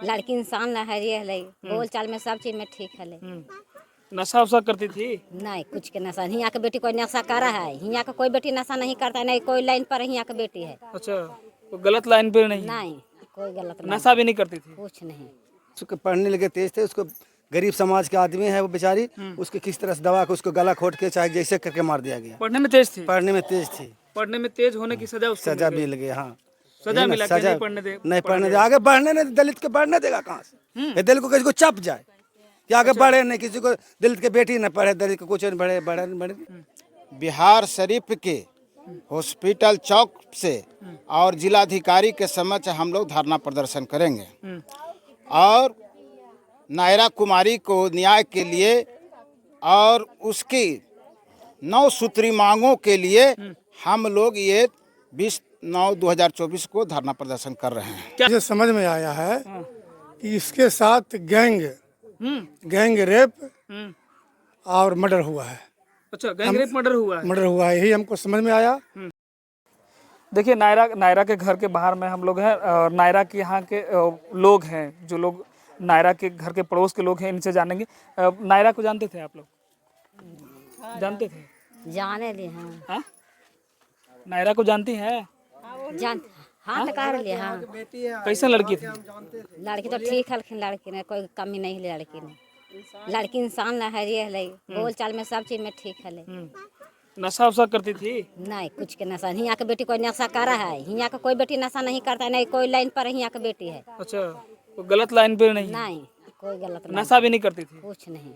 लड़की इंसान लहरिए है, बोल चाल में सब चीज में ठीक है। नशा वशा करती थी? नहीं कुछ के नशा, हियाँ के बेटी कोई नशा करा है? हियाँ का कोई बेटी नशा नहीं करता है, नहीं कोई लाइन पर हियाँ की बेटी है। अच्छा, वो गलत लाइन पे नहीं? नहीं कोई गलत नशा भी नहीं करती थी? कुछ नहीं। उसको पढ़ने लगे तेज थे, उसको गरीब समाज के आदमी है वो बेचारी, उसके किस तरह से दबा के उसको गला खोट के चाहे जैसे करके मार दिया गया। पढ़ने में तेज थी? पढ़ने में तेज थी। पढ़ने में तेज होने की सजा उसको सजा मिल गई? मिल गई। हाँ सजा मिला कि नहीं पढ़ने दे? नहीं पढ़ने दे, आगे बढ़ने नहीं, दलित के बढ़ने देगा कहाँ से? ये दलित को किसी को चप जाए कि आगे बढ़े नहीं, किसी को दलित के बेटी न पढ़े, दलित को कुछ नहीं बढ़े बढ़े बढ़े। बिहार शरीफ के हॉस्पिटल चौक से और जिलाधिकारी के समक्ष हम लोग धरना प्रदर्शन करेंगे और नायरा कुमारी को न्याय के लिए और उसकी 9 सूत्री मांगों के लिए हम लोग ये 20/9/2024 को धरना प्रदर्शन कर रहे हैं। मुझे समझ में आया है कि इसके साथ गैंग रेप और मर्डर हुआ है। अच्छा, गैंग रेप मर्डर हुआ है? मर्डर हुआ है, यही हमको समझ में आया। देखिए, नायरा के घर के बाहर में हम लोग हैं और नायरा के यहाँ के लोग हैं, जो लोग नायरा के घर के पड़ोस के लोग हैं, इनसे जानेंगे। नायरा को जानते थे आप लोग? जानते थे? जाने लिए हाँ। नायरा को जानती हैं? जान हाँ तो कर लिए हाँ। कैसे लड़की थी? लड़की तो ठीक हल्किन, लड़की ने कोई कमी नहीं है। लड़की ने लड़की इंसान लहरिए है, बोल चाल में सब चीज में ठीक है। नशा वशा करती थी? नहीं कुछ के नशा, हियाँ के बेटी कोई नशा करा है? हियाँ का कोई बेटी नशा नहीं करता है, नहीं कोई लाइन पर हियाँ की बेटी है। अच्छा, वो गलत लाइन पे नहीं? नहीं कोई गलत नशा भी नहीं करती थी? कुछ नहीं।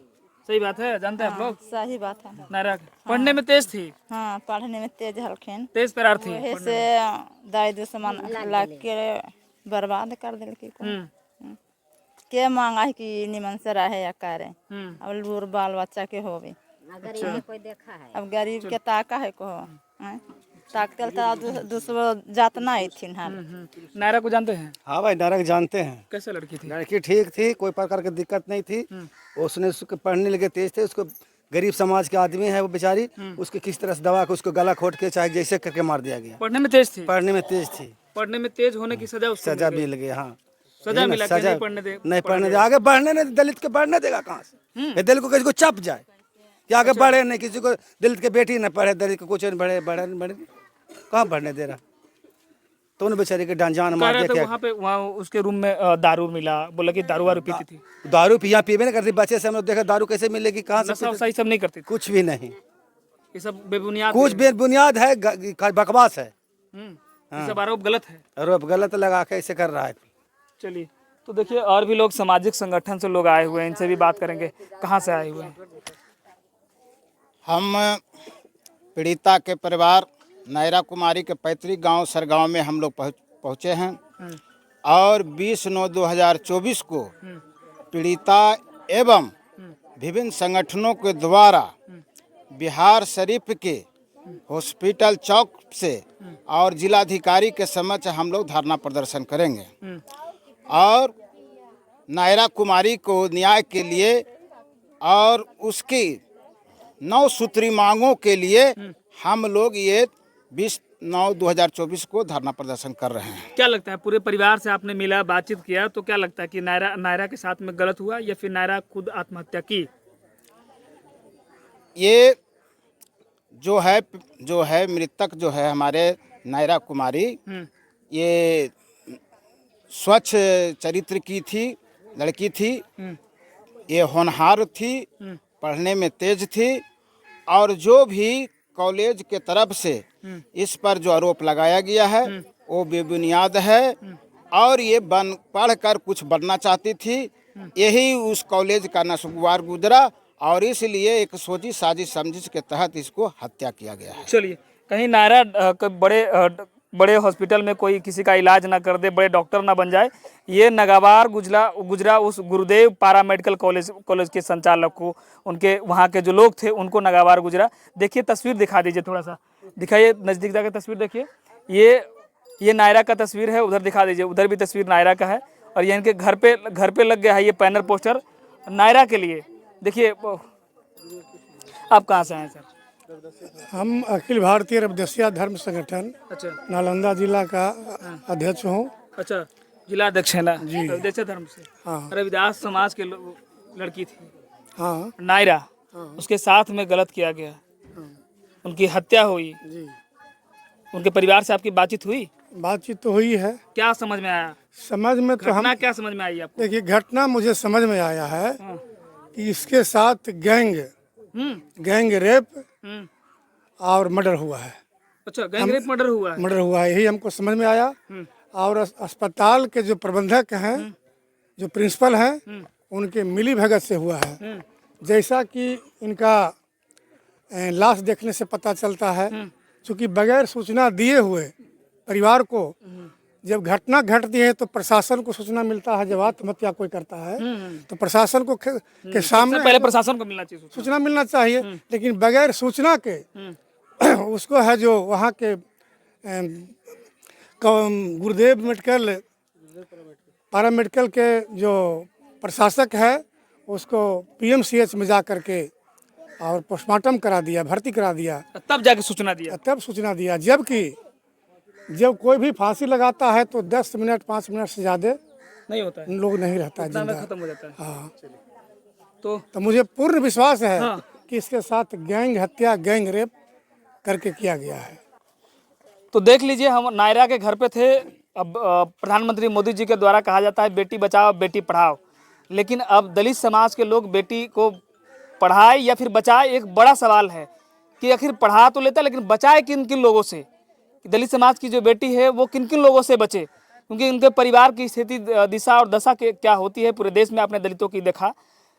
सही बात है, जानते हैं आप लोग? सही बात है। नायरा पढ़ने में तेज थी? हाँ, पढ़ने में तेज हल्किन, तेज तरार थी? वही से दाई दुश्मन लग के बर्बाद कर दिल को। के मांगा है कि निमन से रहे या करे? अब लूर बाल बच्चा के होवे। अगर ये कोई देखा है अब गरीब के ताका है को ताकतल तो दूसरा जात ना आई थी। नायरा को जानते हैं? हाँ भाई, नायरा को जानते हैं। कैसे लड़की थी? लड़की ठीक थी, कोई प्रकार की दिक्कत नहीं थी। उसने उसके पढ़ने लगे तेज थे, उसको गरीब समाज के आदमी है वो बेचारी, उसके किस तरह से दबा के उसको गला खोट के चाहे जैसे करके मार दिया गया। पढ़ने में तेज थी? पढ़ने में तेज थी। पढ़ने में तेज होने की सजा उसको सजा मिल गई। हाँ सजा मिला कि नहीं पढ़ने दे? आगे बढ़ने नहीं, दलित के बढ़ने देगा कहाँ से? ये दलित को किसी को चप जाए कि आगे बढ़े नहीं, किसी को दलित के बेटी न पढ़े, दलित को कुछ नहीं बढ़े बढ़े बढ़े। कहाँ बढ़ने दे रहा? तो उन बेचारे के जान मार दिया। वहाँ पे उसके रूम में दारू मिला, बोला कि दारू वारू पीती थी? दारू यहाँ पीबे नहीं करती, बच्चे से हम लोग देखा दारू कैसे मिलेगी, कहाँ से? नशा वशा सब नहीं करती? कुछ भी नहीं, ये सब बेबुनियाद, कुछ बेबुनियाद है, बकवास है। ये सब आरोप गलत है, आरोप गलत लगा के ऐसे कर रहा है। चलिए, तो देखिए और भी लोग सामाजिक संगठन से लोग आए हुए हैं, इनसे भी बात करेंगे। कहाँ से आए हुए हैं? हम पीड़िता के परिवार नायरा कुमारी के पैतृक गांव सरगांव में हम लोग पहुँचे हैं और 20/9/2024 को पीड़िता एवं विभिन्न संगठनों के द्वारा बिहार शरीफ के हॉस्पिटल चौक से और जिलाधिकारी के समक्ष हम लोग धरना प्रदर्शन करेंगे और नायरा कुमारी को न्याय के लिए और उसकी 9 सूत्री मांगों के लिए हम लोग ये 20/9/2024 को धरना प्रदर्शन कर रहे हैं। क्या लगता है, पूरे परिवार से आपने मिला, बातचीत किया, तो क्या लगता है कि नायरा के साथ में गलत हुआ या फिर नायरा खुद आत्महत्या की? ये जो है मृतक जो है हमारे नायरा कुमारी, ये स्वच्छ चरित्र की थी, लड़की थी, ये होनहार थी, पढ़ने में तेज थी और जो भी कॉलेज के तरफ से इस पर जो आरोप लगाया गया है वो बेबुनियाद है और ये पढ़कर कुछ बनना चाहती थी, यही उस कॉलेज का नस्वार गुजरा और इसलिए एक सोची साजिश समझिश के तहत इसको हत्या किया गया है। चलिए, कहीं नायरा बड़े हॉस्पिटल में कोई किसी का इलाज ना कर दे, बड़े डॉक्टर ना बन जाए, ये नागवार गुजरा उस गुरुदेव पारा मेडिकल कॉलेज के संचालक को, उनके वहाँ के जो लोग थे उनको नागवार गुजरा। देखिए, तस्वीर दिखा दीजिए, थोड़ा सा दिखाइए, नज़दीक जाकर तस्वीर देखिए। ये नायरा का तस्वीर है, उधर दिखा दीजिए, उधर भी तस्वीर नायरा का है और ये इनके घर पे लग गया है ये बैनर पोस्टर नायरा के लिए। देखिए, आप कहाँ से आए सर? हम अखिल भारतीय रबदसिया धर्म संगठन अच्छा, नालंदा जिला का अध्यक्ष हूँ। अच्छा, जिला अध्यक्ष है ना रविदास धर्म से। हाँ। रविदास समाज के लड़की थी हाँ नायरा, उसके साथ में गलत किया गया, उनकी हत्या हुई। जी, उनके परिवार से आपकी बातचीत हुई? बातचीत तो हुई है। क्या समझ में आया? समझ में तो हम घटना क्या समझ में आई आपको? देखिए, घटना मुझे समझ में आया है हाँ। कि इसके साथ गैंग रेप और मर्डर हुआ है। अच्छा, गैंग रेप मर्डर हुआ है। मर्डर हुआ है, यही हमको समझ में आया। और अस्पताल के जो प्रबंधक हैं, जो प्रिंसिपल हैं, उनके मिली भगत से हुआ है। जैसा कि इनका लाश देखने से पता चलता है, क्योंकि बगैर सूचना दिए हुए परिवार को जब घटना घटती है तो प्रशासन को सूचना मिलता है। जब आत्महत्या कोई करता है तो प्रशासन को के सामने पहले प्रशासन को मिलना चाहिए सूचना मिलना चाहिए, लेकिन बगैर सूचना के उसको है जो वहाँ के गुरुदेव मेडिकल पारा मेडिकल के जो प्रशासक है उसको पीएमसीएच में जा करके और पोस्टमार्टम करा दिया, भर्ती करा दिया, तब जाके सूचना दिया। तब सूचना दिया। जबकि जब कोई भी फांसी लगाता है तो 10 मिनट 5 मिनट से ज़्यादा नहीं होता है, लोग नहीं रहता है उतना में जिंदा। खत्म हो जाता है। हाँ, तो मुझे पूर्ण विश्वास है हाँ। कि इसके साथ गैंग हत्या, गैंग रेप करके किया गया है। तो देख लीजिए, हम नायरा के घर पे थे। अब प्रधानमंत्री मोदी जी के द्वारा कहा जाता है बेटी बचाओ बेटी पढ़ाओ, लेकिन अब दलित समाज के लोग बेटी को पढ़ाए या फिर बचाए, एक बड़ा सवाल है कि आखिर पढ़ा तो लेता है लेकिन बचाए किन किन लोगों से? दलित समाज की जो बेटी है वो किन किन लोगों से बचे, क्योंकि उनके परिवार की स्थिति, दिशा और दशा के क्या होती है पूरे देश में आपने दलितों की देखा।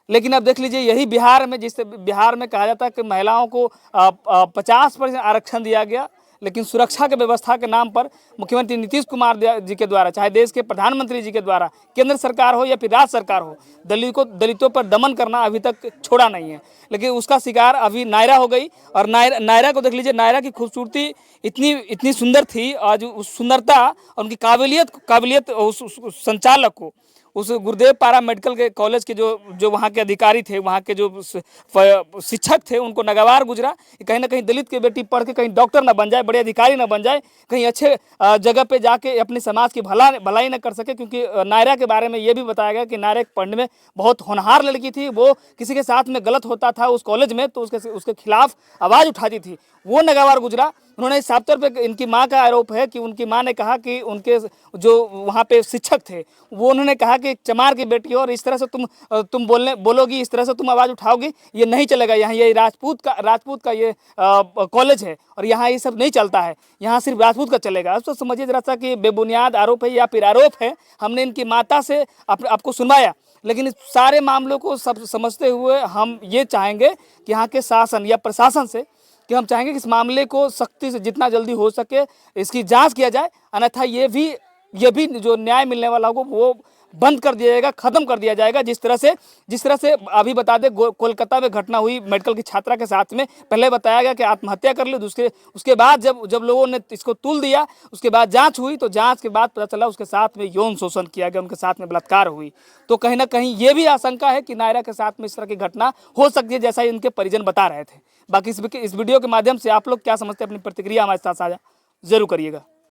लेकिन अब देख लीजिए, यही बिहार में, जिससे बिहार में कहा जाता है कि महिलाओं को 50% आरक्षण दिया गया, लेकिन सुरक्षा के व्यवस्था के नाम पर मुख्यमंत्री नीतीश कुमार जी के द्वारा, चाहे देश के प्रधानमंत्री जी के द्वारा, केंद्र सरकार हो या फिर राज्य सरकार हो, दलितों पर दमन करना अभी तक छोड़ा नहीं है। लेकिन उसका शिकार अभी नायरा हो गई। और नायरा को देख लीजिए, नायरा की खूबसूरती इतनी सुंदर थी। आज उस सुंदरता और उनकी काबिलियत उस संचालक को, उस गुरुदेव पारा मेडिकल के कॉलेज के जो वहाँ के अधिकारी थे, वहाँ के जो शिक्षक थे, उनको नागवार गुजरा कि कहीं ना कहीं दलित की बेटी पढ़ के कहीं डॉक्टर ना बन जाए, बड़े अधिकारी ना बन जाए, कहीं अच्छे जगह पे जाके अपने समाज की भलाई ना कर सके। क्योंकि नायरा के बारे में ये भी बताया गया कि नायरा पढ़ने में बहुत होनहार लड़की थी। वो किसी के साथ में गलत होता था उस कॉलेज में तो उसके खिलाफ आवाज़ उठाती थी। वो नागवार गुजरा। उन्होंने साफ तौर पे, इनकी माँ का आरोप है कि उनकी माँ ने कहा कि उनके जो वहाँ पे शिक्षक थे वो उन्होंने कहा कि चमार की बेटी हो और इस तरह से तुम बोलोगी, इस तरह से तुम आवाज़ उठाओगी, ये नहीं चलेगा। यहाँ ये राजपूत का ये कॉलेज है और यहाँ ये सब नहीं चलता है, यहाँ सिर्फ राजपूत का चलेगा। अब तो समझिए जरा सा कि बेबुनियाद आरोप है या फिर आरोप है। हमने इनकी माता से आपको सुनवाया, लेकिन इस सारे मामलों को सब समझते हुए हम ये चाहेंगे कि यहाँ के शासन या प्रशासन से कि हम चाहेंगे कि इस मामले को सख्ती से जितना जल्दी हो सके इसकी जांच किया जाए, अन्यथा ये भी जो न्याय मिलने वाला होगा वो बंद कर दिया जाएगा, खत्म कर दिया जाएगा। जिस तरह से अभी बता दें, कोलकाता में घटना हुई मेडिकल की छात्रा के साथ में, पहले बताया गया कि आत्महत्या कर ली, उसके बाद जब लोगों ने इसको तुल दिया, उसके बाद जांच हुई तो जांच के बाद पता चला उसके साथ में यौन शोषण किया गया, उनके साथ में बलात्कार हुई। तो कहीं ना कहीं ये भी आशंका है कि नायरा के साथ में इस तरह की घटना हो सकती है, जैसा इनके परिजन बता रहे थे। बाकी इस वीडियो के माध्यम से आप लोग क्या समझते हैं, अपनी प्रतिक्रिया हमारे साथ साझा जरूर करिएगा।